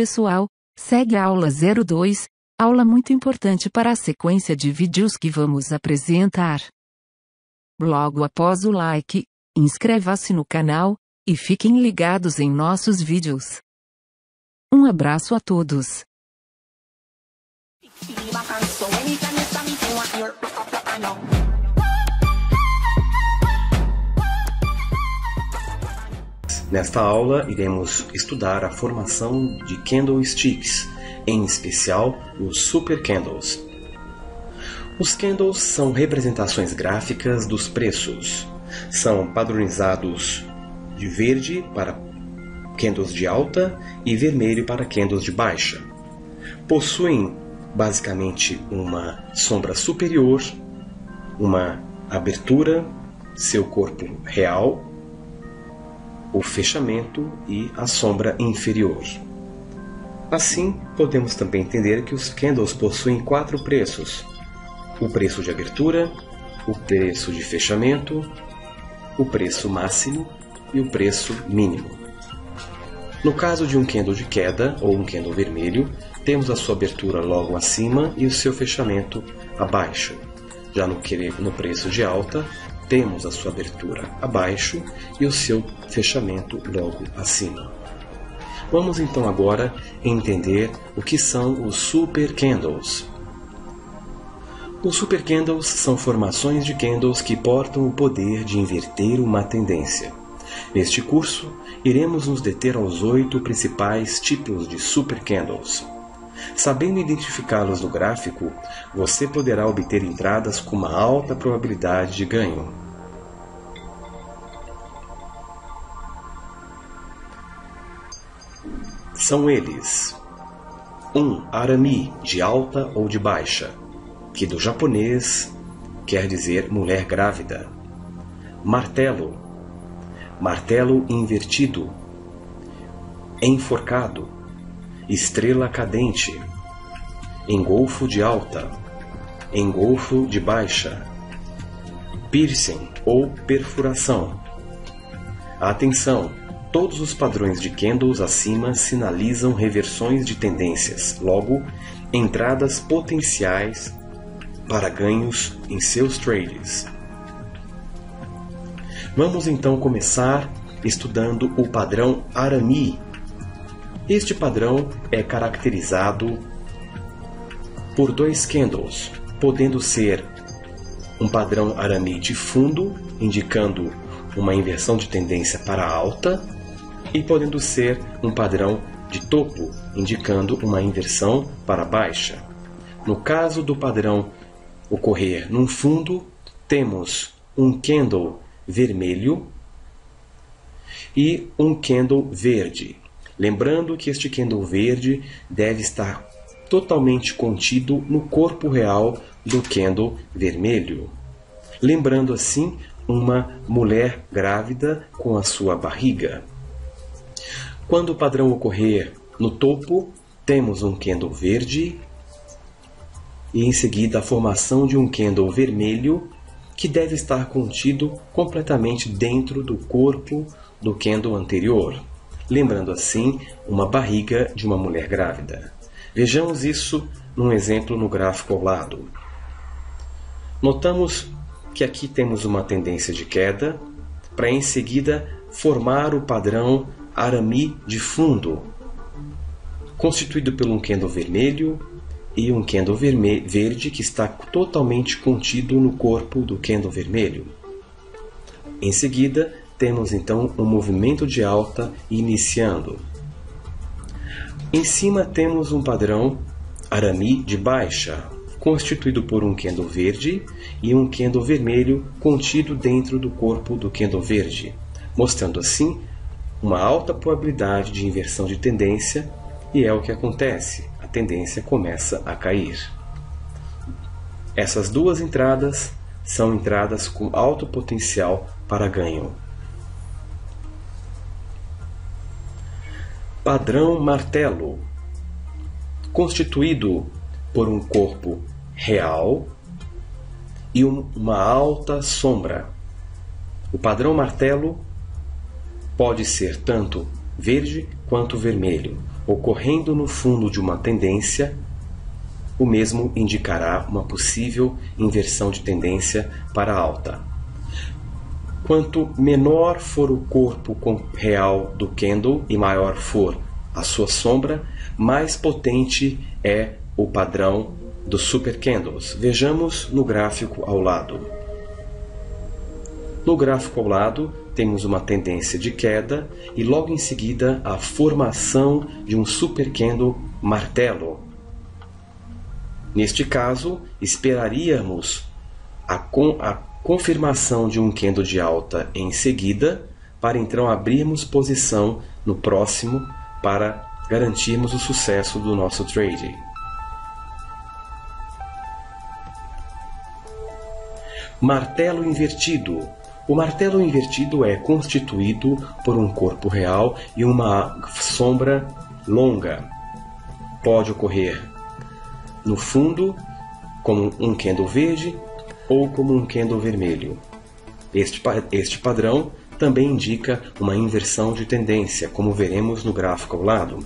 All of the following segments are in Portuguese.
pessoal, segue a aula 02, aula muito importante para a sequência de vídeos que vamos apresentar. Logo após o like, inscreva-se no canal, e fiquem ligados em nossos vídeos. Um abraço a todos. Nesta aula, iremos estudar a formação de candlesticks, em especial os super candles. Os candles são representações gráficas dos preços. São padronizados de verde para candles de alta e vermelho para candles de baixa. Possuem basicamente uma sombra superior, uma abertura, seu corpo real, o fechamento e a sombra inferior. Assim, podemos também entender que os candles possuem 4 preços: o preço de abertura, o preço de fechamento, o preço máximo e o preço mínimo. No caso de um candle de queda ou um candle vermelho, temos a sua abertura logo acima e o seu fechamento abaixo. Já no preço de alta, temos a sua abertura abaixo e o seu fechamento logo acima. Vamos então agora entender o que são os super candles. Os super candles são formações de candles que portam o poder de inverter uma tendência. Neste curso, iremos nos deter aos 8 principais tipos de super candles. Sabendo identificá-los no gráfico, você poderá obter entradas com uma alta probabilidade de ganho. São eles: 1. Arami, de alta ou de baixa, que do japonês quer dizer mulher grávida. Martelo, martelo invertido. Enforcado, estrela cadente. Engolfo de alta, engolfo de baixa. Piercing ou perfuração. Atenção! Todos os padrões de candles acima sinalizam reversões de tendências, logo, entradas potenciais para ganhos em seus trades. Vamos então começar estudando o padrão Arami. Este padrão é caracterizado por 2 candles, podendo ser um padrão Arami de fundo, indicando uma inversão de tendência para alta, e podendo ser um padrão de topo, indicando uma inversão para baixa. No caso do padrão ocorrer num fundo, temos um candle vermelho e um candle verde. Lembrando que este candle verde deve estar totalmente contido no corpo real do candle vermelho. Lembrando assim uma mulher grávida com a sua barriga. Quando o padrão ocorrer no topo, temos um candle verde e em seguida a formação de um candle vermelho que deve estar contido completamente dentro do corpo do candle anterior, lembrando assim uma barriga de uma mulher grávida. Vejamos isso num exemplo no gráfico ao lado. Notamos que aqui temos uma tendência de queda para em seguida formar o padrão Arami de fundo, constituído por um candle vermelho e um candle verde que está totalmente contido no corpo do candle vermelho. Em seguida, temos então um movimento de alta iniciando. Em cima temos um padrão Arami de baixa, constituído por um candle verde e um candle vermelho contido dentro do corpo do candle verde, mostrando assim uma alta probabilidade de inversão de tendência, e é o que acontece, a tendência começa a cair. Essas 2 entradas são entradas com alto potencial para ganho. Padrão martelo, constituído por um corpo real e uma alta sombra. O padrão martelo pode ser tanto verde quanto vermelho, ocorrendo no fundo de uma tendência, o mesmo indicará uma possível inversão de tendência para alta. Quanto menor for o corpo real do candle e maior for a sua sombra, mais potente é o padrão dos super candles. Vejamos no gráfico ao lado. No gráfico ao lado, temos uma tendência de queda e logo em seguida a formação de um super candle martelo. Neste caso, esperaríamos a confirmação de um candle de alta em seguida, para então abrirmos posição no próximo para garantirmos o sucesso do nosso trade. Martelo invertido. O martelo invertido é constituído por um corpo real e uma sombra longa. Pode ocorrer no fundo, como um candle verde ou como um candle vermelho. Este padrão também indica uma inversão de tendência, como veremos no gráfico ao lado.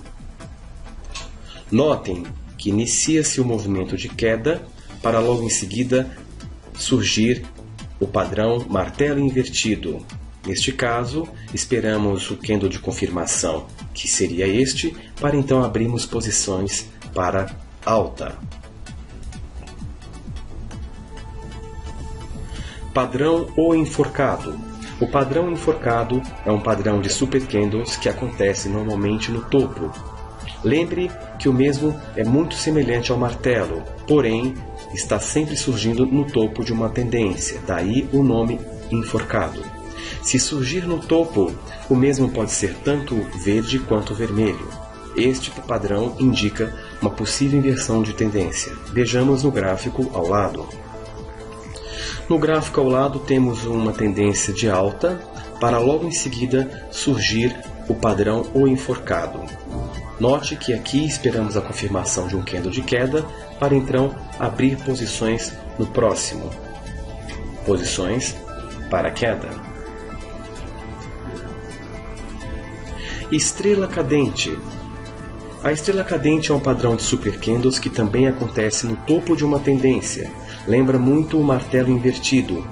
Notem que inicia-se o movimento de queda para logo em seguida surgir o padrão martelo invertido. Neste caso, esperamos o candle de confirmação, que seria este, para então abrirmos posições para alta. Padrão ou enforcado. O padrão enforcado é um padrão de super candles que acontece normalmente no topo. Lembre que o mesmo é muito semelhante ao martelo, porém está sempre surgindo no topo de uma tendência, daí o nome enforcado. Se surgir no topo, o mesmo pode ser tanto verde quanto vermelho. Este padrão indica uma possível inversão de tendência. Vejamos no gráfico ao lado. No gráfico ao lado temos uma tendência de alta, para logo em seguida surgir o padrão ou enforcado. Note que aqui esperamos a confirmação de um candle de queda, para então abrir posições no próximo. Posições para queda. Estrela cadente. A estrela cadente é um padrão de super candles que também acontece no topo de uma tendência. Lembra muito o martelo invertido,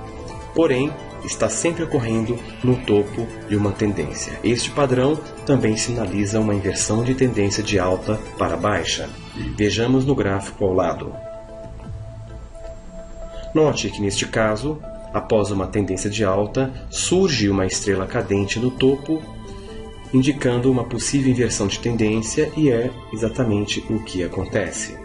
porém está sempre ocorrendo no topo de uma tendência. Este padrão também sinaliza uma inversão de tendência de alta para baixa. Vejamos no gráfico ao lado. Note que neste caso, após uma tendência de alta, surge uma estrela cadente no topo, indicando uma possível inversão de tendência, e é exatamente o que acontece.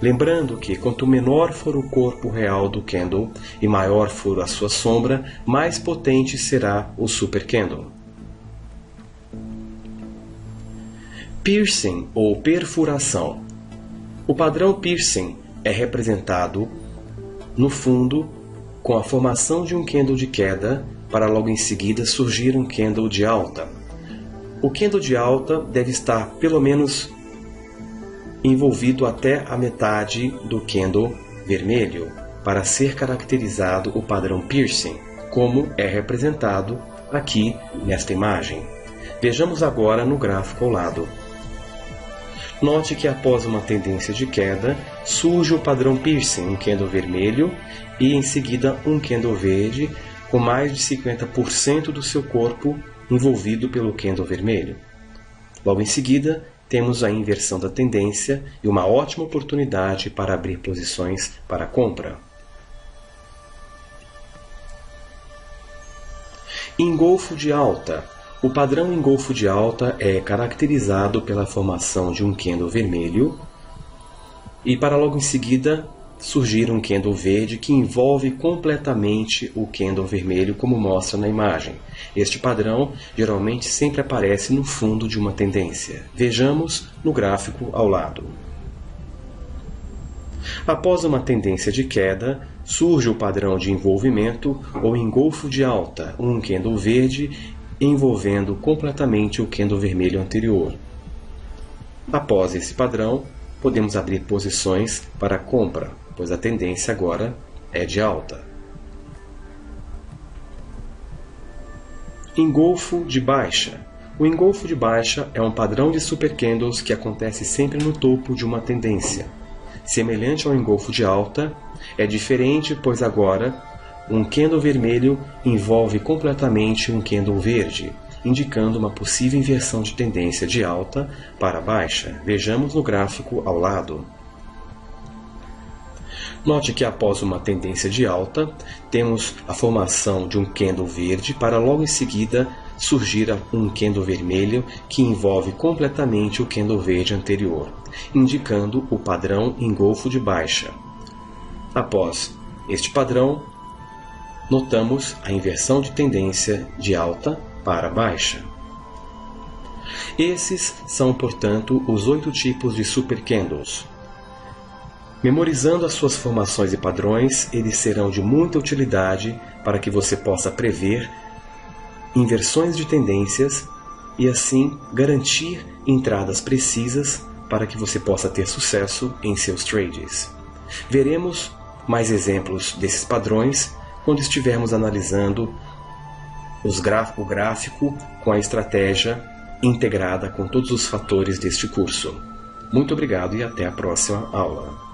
Lembrando que quanto menor for o corpo real do candle e maior for a sua sombra, mais potente será o super candle. Piercing ou perfuração. O padrão piercing é representado no fundo com a formação de um candle de queda para logo em seguida surgir um candle de alta. O candle de alta deve estar pelo menos envolvido até a metade do candle vermelho para ser caracterizado o padrão piercing, como é representado aqui nesta imagem. Vejamos agora no gráfico ao lado. Note que após uma tendência de queda, surge o padrão piercing, um candle vermelho e em seguida um candle verde com mais de 50% do seu corpo envolvido pelo candle vermelho. Logo em seguida, temos a inversão da tendência e uma ótima oportunidade para abrir posições para compra. Engolfo de alta. O padrão engolfo de alta é caracterizado pela formação de um candle vermelho e para logo em seguida surgir um candle verde que envolve completamente o candle vermelho, como mostra na imagem. Este padrão geralmente sempre aparece no fundo de uma tendência. Vejamos no gráfico ao lado. Após uma tendência de queda, surge o padrão de envolvimento ou engolfo de alta, um candle verde envolvendo completamente o candle vermelho anterior. Após esse padrão, podemos abrir posições para compra, pois a tendência agora é de alta. Engolfo de baixa. O engolfo de baixa é um padrão de super candles que acontece sempre no topo de uma tendência. Semelhante ao engolfo de alta, é diferente pois agora um candle vermelho envolve completamente um candle verde, indicando uma possível inversão de tendência de alta para baixa. Vejamos no gráfico ao lado. Note que após uma tendência de alta, temos a formação de um candle verde para logo em seguida surgir um candle vermelho que envolve completamente o candle verde anterior, indicando o padrão engolfo de baixa. Após este padrão, notamos a inversão de tendência de alta para baixa. Esses são, portanto, os 8 tipos de super candles. Memorizando as suas formações e padrões, eles serão de muita utilidade para que você possa prever inversões de tendências e assim garantir entradas precisas para que você possa ter sucesso em seus trades. Veremos mais exemplos desses padrões quando estivermos analisando o gráfico com a estratégia integrada com todos os fatores deste curso. Muito obrigado e até a próxima aula.